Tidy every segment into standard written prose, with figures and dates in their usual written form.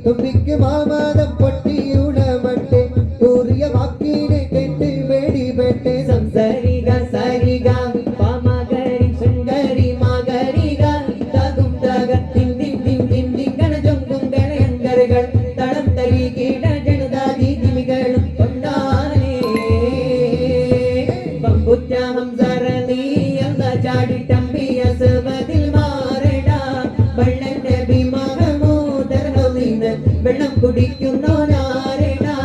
തുമ്പിക്ക് മാമാദം പൊട്ടിയുണമട്ടെ കൂറിയ വാക്കിനെ കേട്ട് വേടിപെട്ടെ സംസരിക സരിക പാമകരി ശങ്കരി മകരിക തകും തക തിം തിം തിം തിം തിം ഗണജൊങ്കും ഗണയങ്കരകൾ തളം തരി കീട ജനതാദി ദിമികളും കൊണ്ടാനേ പമ്പുറ്റ ഹംസരണി എന്ന ചാടിട്ടമ്പിയ സബദിൽ മാറടാ വെള്ളന്റെ ഭീമഹമൂദർഹലിന് വെള്ളം കുടിക്കുന്നോനാരടാ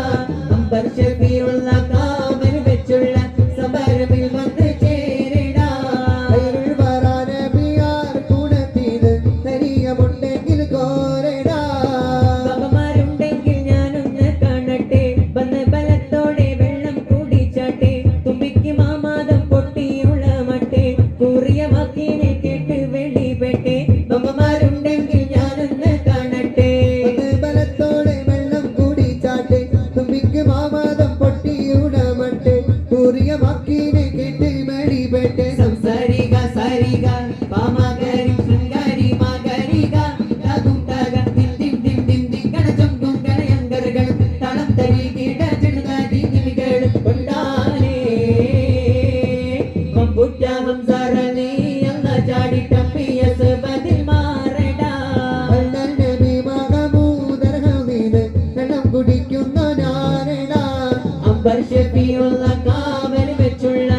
അമ്പർ ഷഫിയുള്ള കാമൻ വെച്ചുള്ള സമരമിൽ വന്ന് ചേരടാ വരാനബിയാർ ഗുണത്തിന് തരിയമുണ്ടെങ്കിൽ കോരടാ ബാബമാരുണ്ടെങ്കിൽ ഞാനൊന്ന് കാണട്ടെ വന്ന് ബലത്തോടെ വെള്ളം കുടിച്ചാട്ടെ തുമ്പിക്ക് മാമാദം പൊട്ടിയുള്ള മട്ടെ കൂറിയ വാക്കിനെ കേട്ട് വെളിപെട്ടെ ബാബമാരുണ്ടെങ്കിൽ ഞാനൊന്ന് കാണട്ടെ ബലത്തോടെ വെള്ളം കുടിച്ചാട്ടെ തുമ്പിക്ക് മാമാദം പൊട്ടിയുണമട്ടെ കൂറിയ വാക്കിനെ കേട്ട് മേടിപെട്ടെ സംസാരിക സരിക പാമകരി ശൃംഗാരി മകരിക തകും തക തിം തിം തിം തിം തിം ഗണജൊങ്കും ഗണയങ്കരകൾ തളം തരി കീട ജനതാദി ദിമികൾ കൊണ്ടാനേ പമ്പുറ്റ ഹംസരണി എന്ന ചാടിട്ടമ്പിയ സബദിൽ മാറടാ വെള്ളന്റെ ഭീമഹമൂദർഹലിന് വെള്ളം കുടിക്കുന്നോനാരടാ അമ്പർ ഷഫിയുള്ള കാവൽ വെച്ചുള്ള